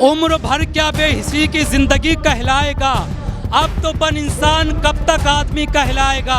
उम्र भर क्या बेहिसी की जिंदगी कहलाएगा। अब तो बन इंसान कब तक आदमी कहलाएगा।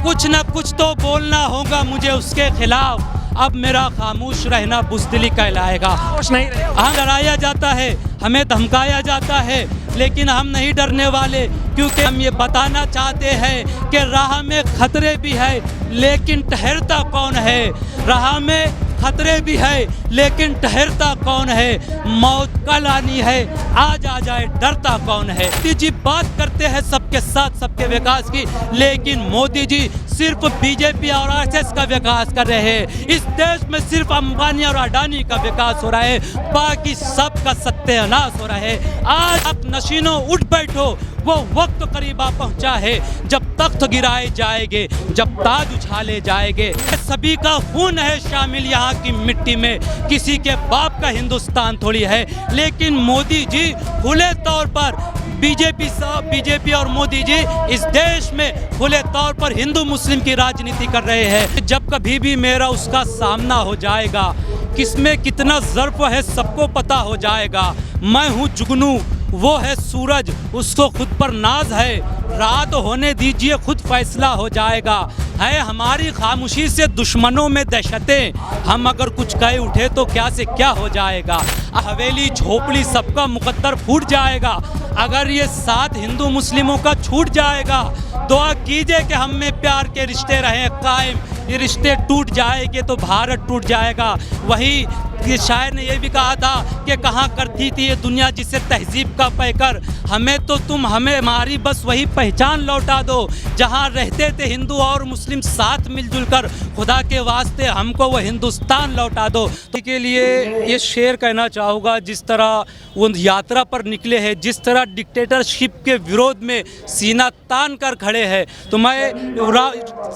कुछ न कुछ तो बोलना होगा मुझे उसके खिलाफ। अब मेरा खामोश रहना बुज़दिली कहलाएगा। हाँ, डराया जाता है, हमें धमकाया जाता है, लेकिन हम नहीं डरने वाले, क्योंकि हम ये बताना चाहते हैं कि राह में खतरे भी है लेकिन ठहरता कौन है। राह में खतरे भी है लेकिन ठहरता कौन है। मौत कल आनी है, आज आ जाए डरता कौन है। मोदी जी बात करते हैं सबके साथ सबके विकास की, लेकिन मोदी जी सिर्फ बीजेपी और आरएसएस का विकास कर रहे हैं। इस देश में सिर्फ अंबानी और अडानी का विकास हो रहा है, बाकी सबका सत्यानाश हो रहा है। आज आप नशीनों उठ बैठो, वो वक्त करीब आ पहुंचा है जब तख्त गिराए जाएंगे, जब ताज उछाले जाएंगे। सभी का खून है शामिल यहाँ की मिट्टी में, किसी के बाप का हिंदुस्तान थोड़ी है। लेकिन मोदी जी खुले तौर पर बीजेपी और मोदी जी इस देश में खुले तौर पर हिंदू मुस्लिम की राजनीति कर रहे हैं। जब कभी भी मेरा उसका सामना हो जाएगा, किसमें कितना ज़र्फ है सबको पता हो जाएगा। मैं हूँ जुगनू, वो है सूरज, उसको खुद पर नाज है। रात होने दीजिए, खुद फैसला हो जाएगा। है हमारी खामोशी से दुश्मनों में दहशतें, हम अगर कुछ कहे उठे तो क्या से क्या हो जाएगा। हवेली झोपड़ी सबका मुकद्दर फूट जाएगा अगर ये साथ हिंदू मुस्लिमों का छूट जाएगा। दुआ कीजिए कि हम में प्यार के रिश्ते रहें कायम, ये रिश्ते टूट जाएंगे तो भारत टूट जाएगा। वही ये शायर ने ये भी कहा था कि कहाँ करती थी ये दुनिया जिसे तहजीब का पैकर। हमें तो तुम हमें हमारी बस वही पहचान लौटा दो जहाँ रहते थे हिंदू और मुस्लिम साथ मिलजुल कर। खुदा के वास्ते हमको वो हिंदुस्तान लौटा दो। तो के लिए ये शेर कहना चाहूँगा, जिस तरह वो यात्रा पर निकले हैं, जिस तरह डिक्टेटरशिप के विरोध में सीना तान कर खड़े हैं, तो मैं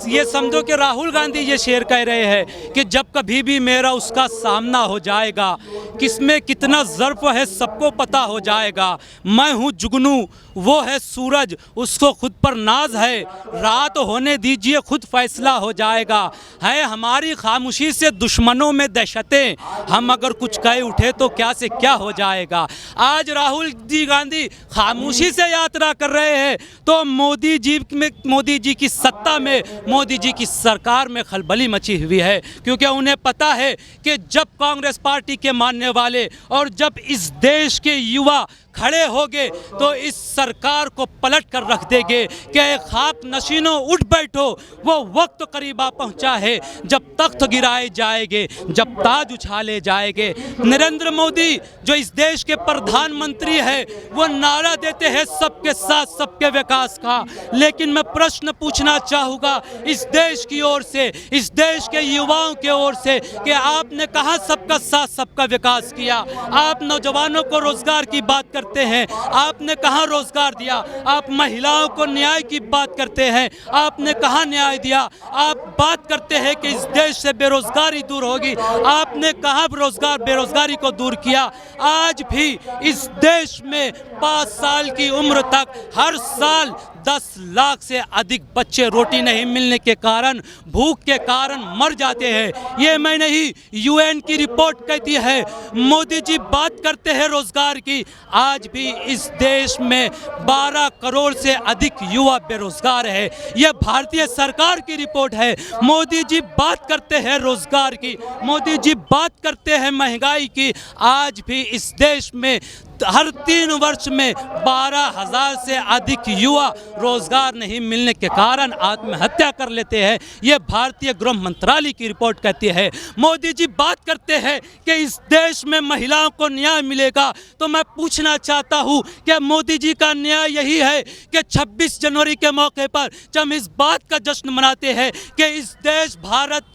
ये समझो कि राहुल गांधी ये शेर कह रहे हैं कि जब कभी भी मेरा उसका सामना हो जाएगा, किसमें कितना ज़र्फ है सबको पता हो जाएगा। मैं हूँ जुगनू, वो है सूरज, उसको खुद पर नाज है। रात होने दीजिए, खुद फैसला हो जाएगा। है हमारी खामोशी से दुश्मनों में दहशतें, हम अगर कुछ कहे उठे तो क्या से क्या हो जाएगा। आज राहुल जी गांधी खामोशी से यात्रा कर रहे हैं तो मोदी जी की सत्ता में, मोदी जी की सरकार में खलबली मची हुई है, क्योंकि उन्हें पता है कि जब कांग्रेस पार्टी के मानने वाले और जब इस देश के युवा खड़े होंगे तो इस सरकार को पलट कर रख देंगे कि खाक नशीनों उठ बैठो, वो वक्त करीब आ पहुंचा है जब तख्त गिराए जाएंगे, जब ताज उछाले जाएंगे। नरेंद्र मोदी जो इस देश के प्रधानमंत्री है, वो नारा देते हैं सबके साथ सबके विकास का, लेकिन मैं प्रश्न पूछना चाहूँगा इस देश की ओर से, इस देश के युवाओं की ओर से कि आपने कहाँ सबका साथ सबका विकास किया। आप नौजवानों को रोजगार की बात करते हैं, आपने कहाँ रोजगार दिया। आप महिलाओं को न्याय की बात करते हैं, आपने कहाँ न्याय दिया। आप बात करते हैं कि इस देश से बेरोजगारी दूर होगी, आपने कहाँ बेरोजगारी को दूर किया। आज भी इस देश में 5 साल की उम्र तक हर साल 10 लाख से अधिक बच्चे रोटी नहीं मिलने के कारण, भूख के कारण मर जाते हैं। ये मैं नहीं, यूएन की रिपोर्ट कहती है। मोदी जी बात करते हैं रोजगार की, आज भी इस देश में 12 करोड़ से अधिक युवा बेरोजगार है। यह भारतीय सरकार की रिपोर्ट है। मोदी जी बात करते हैं रोजगार की, मोदी जी बात करते हैं महंगाई की, आज भी इस देश में हर 3 वर्ष में 12,000 से अधिक युवा रोजगार नहीं मिलने के कारण आत्महत्या कर लेते हैं। यह भारतीय गृह मंत्रालय की रिपोर्ट कहती है। मोदी जी बात करते हैं कि इस देश में महिलाओं को न्याय मिलेगा, तो मैं पूछना चाहता हूं कि मोदी जी का न्याय यही है कि 26 जनवरी के मौके पर जब हम इस बात का जश्न मनाते हैं कि इस देश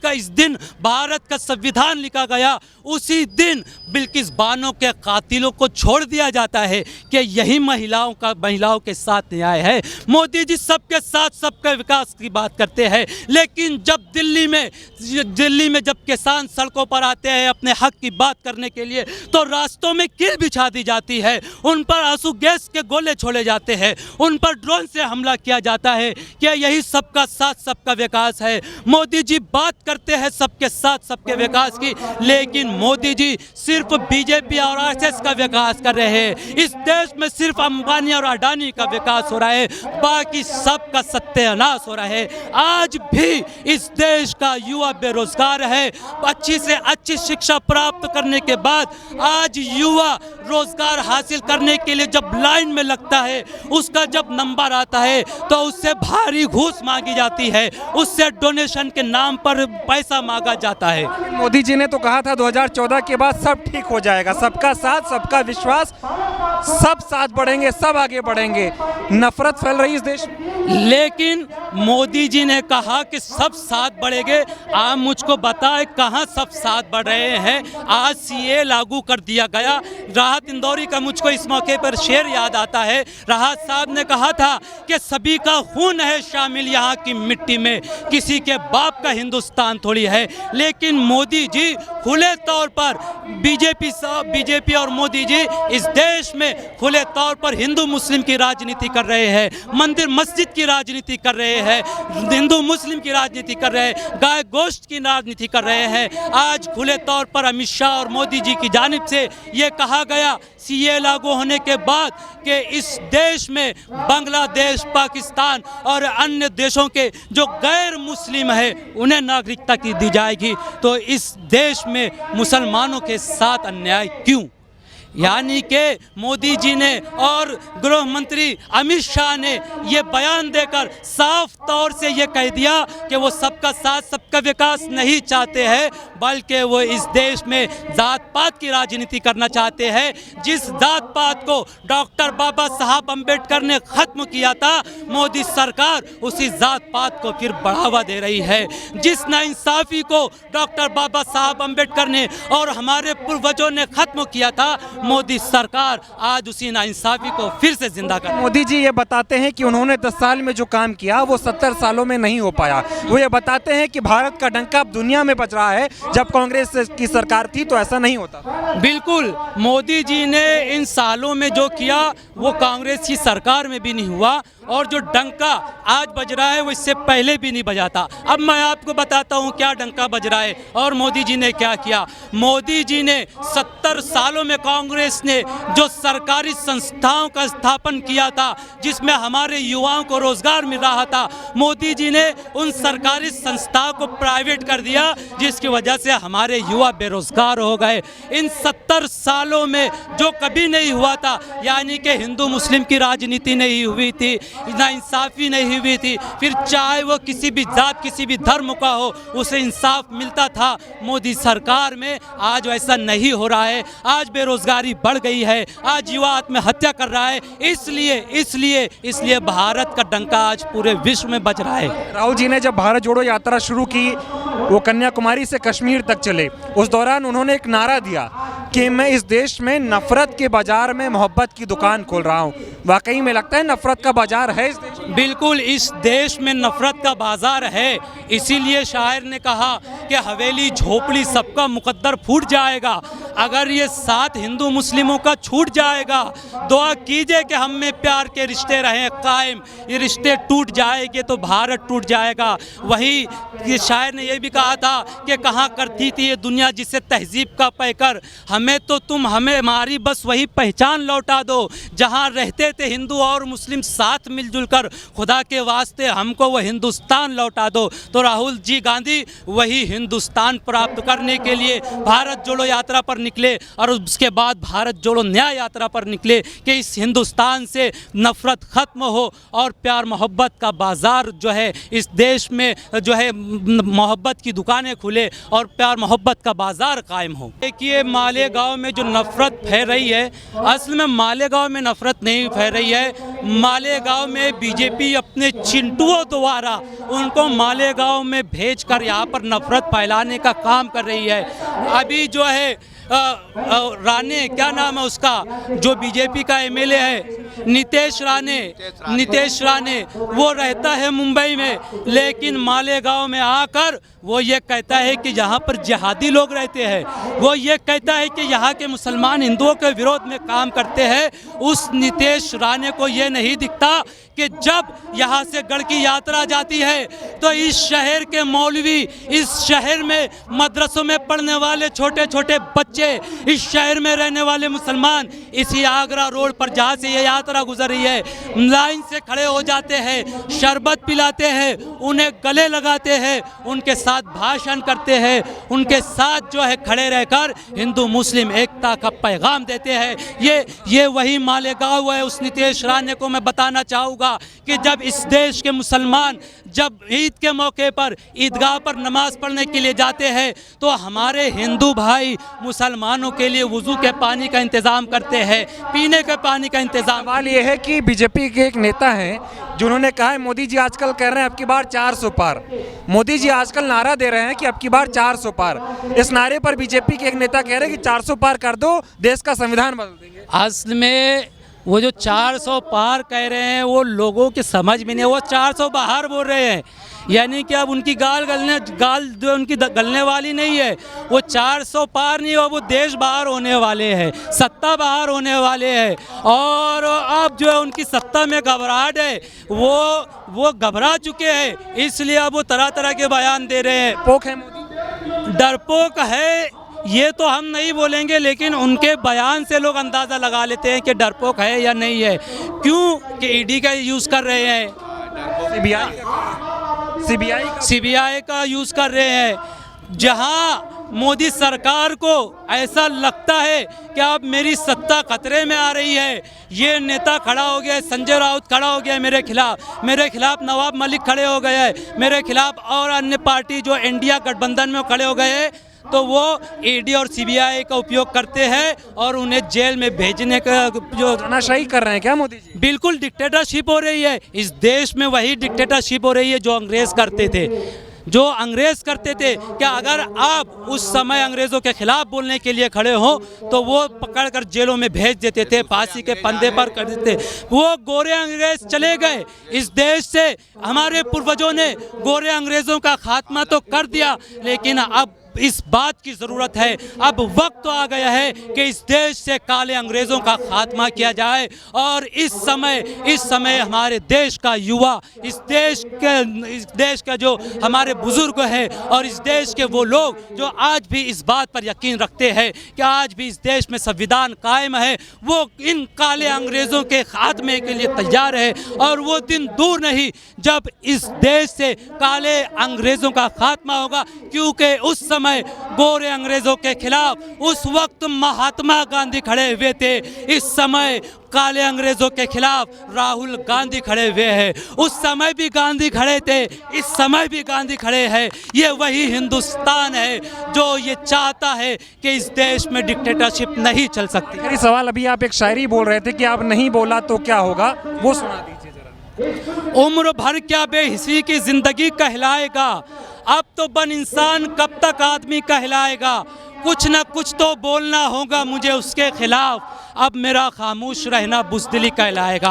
इस दिन भारत का संविधान लिखा गया, उसी दिन बिल्किस बानो के कातिलों को छोड़ दिया जाता है कि यही महिलाओं के साथ न्याय है। मोदी जी सबके साथ सबके विकास की बात करते हैं, लेकिन जब दिल्ली में जब किसान सड़कों पर आते हैं अपने हक की बात करने के लिए, तो रास्तों में कील बिछा दी जाती है, उन पर आंसू गैस के गोले छोड़े जाते हैं, उन पर ड्रोन से हमला किया जाता है। क्या यही सबका साथ सबका विकास है? मोदी जी बात करते हैं सबके साथ सबके विकास की, लेकिन मोदी जी सिर्फ बीजेपी और आरएसएस का विकास कर रहे रहे हैं। इस देश में सिर्फ अंबानी और अडानी का विकास हो रहा है, बाकी सबका सत्यानाश हो रहा है। आज भी इस देश का युवा बेरोजगार है। अच्छी से अच्छी शिक्षा प्राप्त करने के बाद आज युवा रोजगार हासिल करने के लिए जब लाइन में लगता है, उसका जब नंबर आता है तो उससे भारी घूस मांगी जाती है, उससे डोनेशन के नाम पर पैसा मांगा जाता है। मोदी जी ने तो कहा था 2014 के बाद सब ठीक हो जाएगा, सबका साथ सबका विश्वास, सब साथ बढ़ेंगे, सब आगे बढ़ेंगे। नफरत फैल रही इस देश में। लेकिन मोदी जी ने कहा कि सब साथ बढ़ेंगे। आप मुझको बताएं कहां सब साथ बढ़ रहे हैं। आज सीए लागू कर दिया गया। राहत इंदौरी का मुझको इस मौके पर शेर याद आता है। राहत साहब ने कहा था कि सभी का खून है शामिल यहाँ की मिट्टी में, किसी के बाप का हिंदुस्तान थोड़ी है। लेकिन मोदी जी खुले तौर पर बीजेपी और मोदी जी इस देश में खुले तौर पर हिंदू मुस्लिम की राजनीति कर रहे हैं, मंदिर मस्जिद की राजनीति कर रहे हैं, हिंदू मुस्लिम की राजनीति कर रहे हैं, गाय गोश्त की राजनीति कर रहे हैं। आज खुले तौर पर अमित शाह और मोदी जी की जानिब से ये कहा गया सीए लागू होने के बाद कि इस देश में बांग्लादेश, पाकिस्तान और अन्य देशों के जो गैर मुस्लिम है उन्हें नागरिकता की दी जाएगी। तो इस देश में मुसलमानों के साथ अन्याय क्यों? यानी कि मोदी जी ने और गृह मंत्री अमित शाह ने ये बयान देकर साफ तौर से ये कह दिया कि वो सबका साथ सबका विकास नहीं चाहते हैं, बल्कि वो इस देश में जात पात की राजनीति करना चाहते हैं। जिस जात पात को डॉक्टर बाबा साहब अम्बेडकर ने ख़त्म किया था, मोदी सरकार उसी जात पात को फिर बढ़ावा दे रही है। जिस नाइंसाफ़ी को डॉक्टर बाबा साहब अम्बेडकर ने और हमारे पूर्वजों ने ख़त्म किया था, मोदी सरकार आज उसी नाइंसाफी को फिर से जिंदा कर। मोदी जी ये बताते हैं कि उन्होंने 10 साल में जो काम किया वो 70 सालों में नहीं हो पाया। वो ये बताते हैं कि भारत का डंका अब दुनिया में बज रहा है, जब कांग्रेस की सरकार थी तो ऐसा नहीं होता। बिल्कुल, मोदी जी ने इन सालों में जो किया वो कांग्रेस की सरकार में भी नहीं हुआ, और जो डंका आज बज रहा है वो इससे पहले भी नहीं बजा था। अब मैं आपको बताता हूँ क्या डंका बज रहा है और मोदी जी ने क्या किया। मोदी जी ने 70 सालों में कांग्रेस ने जो सरकारी संस्थाओं का स्थापन किया था, जिसमें हमारे युवाओं को रोजगार मिल रहा था, मोदी जी ने उन सरकारी संस्थाओं को प्राइवेट कर दिया, जिसकी वजह से हमारे युवा बेरोजगार हो गए। इन 70 सालों में जो कभी नहीं हुआ था, यानी कि हिंदू मुस्लिम की राजनीति नहीं हुई थी, नाइंसाफ़ी नहीं हुई थी, फिर चाहे वो किसी भी जात किसी भी धर्म का हो उसे इंसाफ मिलता था। मोदी सरकार में आज वैसा नहीं हो रहा है। आज बेरोजगारी बढ़ गई है, आज युवा आत्महत्या कर रहा है। इसलिए भारत का डंका आज पूरे विश्व में बज रहा है। राहुल जी ने जब भारत जोड़ो यात्रा शुरू की, वो कन्याकुमारी से कश्मीर तक चले, उस दौरान उन्होंने एक नारा दिया कि मैं इस देश में नफरत के बाजार में मोहब्बत की दुकान खोल रहा हूँ। वाकई में लगता है नफरत का बाजार है इस देश में? बिल्कुल, इस देश में नफरत का बाजार है। इसीलिए शायर ने कहा कि हवेली झोपड़ी सबका मुकद्दर फूट जाएगा। अगर ये साथ हिंदू मुस्लिमों का छूट जाएगा, दुआ कीजिए कि हम में प्यार के रिश्ते रहें कायम। ये रिश्ते टूट जाएंगे तो भारत टूट जाएगा। वही ये शायर ने ये भी कहा था कि कहाँ करती थी ये दुनिया जिसे तहजीब का पैकर, हमें तो तुम हमें हमारी बस वही पहचान लौटा दो जहाँ रहते थे हिंदू और मुस्लिम साथ मिलजुल कर, खुदा के वास्ते हमको वो हिंदुस्तान लौटा दो। तो राहुल जी गांधी वही हिंदुस्तान प्राप्त करने के लिए भारत जोड़ो यात्रा पर निकले, और उसके बाद भारत जोड़ो न्याय यात्रा पर निकले कि इस हिंदुस्तान से नफरत खत्म हो और प्यार मोहब्बत का बाजार जो है इस देश में जो है मोहब्बत की दुकानें खुले और प्यार मोहब्बत का बाजार कायम हो। देखिए, मालेगांव में जो नफरत फैल रही है, असल में मालेगांव में नफरत नहीं फैल रही है। मालेगांव में बीजेपी अपने चिंटुओं द्वारा उनको मालेगांव में भेजकर यहाँ पर नफरत फैलाने का काम कर रही है। अभी जो है राणे, क्या नाम है उसका, जो बीजेपी का एमएलए है, नीतीश राणे, वो रहता है मुंबई में, लेकिन मालेगांव में आकर वो ये कहता है कि यहाँ पर जिहादी लोग रहते हैं। वो ये कहता है कि यहाँ के मुसलमान हिंदुओं के विरोध में काम करते हैं। उस नीतीश राणे को ये नहीं दिखता कि जब यहाँ से गढ़ की यात्रा जाती है तो इस शहर के मौलवी, इस शहर में मदरसों में पढ़ने वाले छोटे छोटे बच्चे बच्चे, इस शहर में रहने वाले मुसलमान इसी आगरा रोड पर जहाँ से ये यात्रा गुजर रही है लाइन से खड़े हो जाते हैं, शरबत पिलाते हैं, उन्हें गले लगाते हैं, उनके साथ भाषण करते हैं, उनके साथ जो है खड़े रहकर हिंदू मुस्लिम एकता का पैगाम देते हैं। ये वही मालेगांव है। उस नीतीश राणे को मैं बताना चाहूँगा कि जब इस देश के मुसलमान जब ईद के मौके पर ईदगाह पर नमाज पढ़ने के लिए जाते हैं तो हमारे हिंदू भाई मुसलमानों के लिए वुज़ू के पानी का इंतज़ाम करते हैं, पीने के पानी का इंतज़ाम। सवाल ये है कि बीजेपी के एक नेता हैं जिन्होंने कहा है मोदी जी आजकल कह रहे हैं अब की बार 400 पार। मोदी जी आजकल नारा दे रहे हैं कि अब की बार 400 पार। इस नारे पर बीजेपी के एक नेता कह रहे हैं कि 400 पार कर दो, देश का संविधान बदल देंगे। असल में वो जो 400 पार कह रहे हैं वो लोगों की समझ में नहीं, वो 400 बाहर बोल रहे हैं। यानी कि अब उनकी गाल जो उनकी गलने वाली नहीं है, वो 400 पार नहीं हो, वो देश बाहर होने वाले हैं, सत्ता बाहर होने वाले हैं। और अब जो है उनकी सत्ता में घबराहट है, वो घबरा चुके हैं, इसलिए अब वो तरह तरह के बयान दे रहे हैं। पोक है मोदी, डरपोक है ये तो हम नहीं बोलेंगे, लेकिन उनके बयान से लोग अंदाज़ा लगा लेते हैं कि डरपोक है या नहीं है। क्यों कि ईडी का यूज़ कर रहे हैं, सीबीआई का यूज़ कर रहे हैं। जहां मोदी सरकार को ऐसा लगता है कि अब मेरी सत्ता खतरे में आ रही है, ये नेता खड़ा हो गया, संजय राउत खड़ा हो गया मेरे खिलाफ नवाब मलिक खड़े हो गए, मेरे खिलाफ और अन्य पार्टी जो इंडिया गठबंधन में खड़े हो गए, तो वो ईडी और सीबीआई का उपयोग करते हैं और उन्हें जेल में भेजने का जो तानाशाही कर रहे हैं क्या मोदी जी? बिल्कुल डिक्टेटरशिप हो रही है इस देश में। वही डिक्टेटरशिप हो रही है जो अंग्रेज करते थे, कि अगर आप उस समय अंग्रेज़ों के खिलाफ बोलने के लिए खड़े हो तो वो पकड़कर जेलों में भेज देते थे, फांसी के फंदे पर कर देते। वो गोरे अंग्रेज चले गए इस देश से, हमारे पूर्वजों ने गोरे अंग्रेज़ों का खात्मा तो कर दिया, लेकिन अब इस बात की ज़रूरत है, अब वक्त तो आ गया है कि इस देश से काले अंग्रेज़ों का खात्मा किया जाए। और इस समय हमारे देश का युवा, इस देश का जो हमारे बुज़ुर्ग हैं और इस देश के वो लोग जो आज भी इस बात पर यकीन रखते हैं कि आज भी इस देश में संविधान कायम है, वो इन काले अंग्रेज़ों के खात्मे के लिए तैयार है। और वो दिन दूर नहीं जब इस देश से काले अंग्रेज़ों का खात्मा होगा, क्योंकि उस समय गोरे अंग्रेजों के खिलाफ उस वक्त महात्मा गांधी खड़े हुए थे, इस समय काले अंग्रेजों के खिलाफ राहुल गांधी खड़े हुए हैं। उस समय भी गांधी खड़े थे, इस समय भी गांधी खड़े हैं। ये वही हिंदुस्तान है जो ये चाहता है कि इस देश में डिक्टेटरशिप नहीं चल सकती। मेरी सवाल, अभी आप एक शायरी बोल रहे थे कि आप नहीं बोला तो क्या होगा, वो सुना दीजिए जरा। उम्र भर क्या बेहिसी की जिंदगी कहलाएगा, अब तो बन इंसान कब तक आदमी कहलाएगा। कुछ न कुछ तो बोलना होगा मुझे उसके खिलाफ, अब मेरा खामोश रहना बुज़दिली कहलाएगा।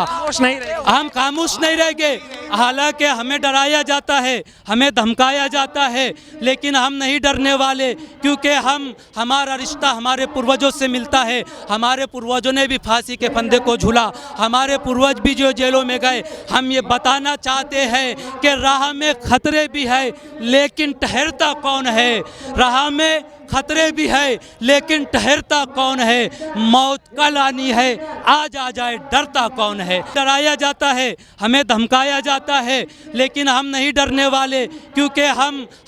हम खामोश नहीं रहेंगे। हालांकि हमें डराया जाता है, हमें धमकाया जाता है, लेकिन हम नहीं डरने वाले, क्योंकि हमारा रिश्ता हमारे पूर्वजों से मिलता है। हमारे पूर्वजों ने भी फांसी के फंदे को झूला, हमारे पूर्वज भी जो जेलों में गए। हम ये बताना चाहते हैं कि राह में खतरे भी है लेकिन ठहरता कौन है, राह में खतरे भी है लेकिन ठहरता कौन है, मौत कल आनी है आज आ जाए डरता कौन है। डराया जाता है, हमें धमकाया जाता है, लेकिन हम नहीं डरने वाले, क्योंकि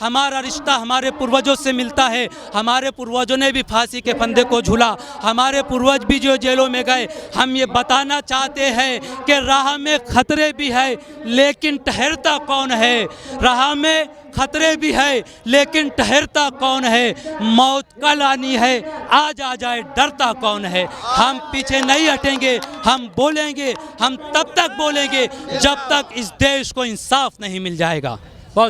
हमारा रिश्ता हमारे पूर्वजों से मिलता है। हमारे पूर्वजों ने भी फांसी के फंदे को झूला, हमारे पूर्वज भी जो जेलों में गए। हम ये बताना चाहते हैं कि राह में खतरे भी है लेकिन ठहरता कौन है, राह में खतरे भी है लेकिन ठहरता कौन है, मौत कल आनी है आज आ जाए डरता कौन है। हम पीछे नहीं हटेंगे, हम बोलेंगे, हम तब तक बोलेंगे जब तक इस देश को इंसाफ नहीं मिल जाएगा।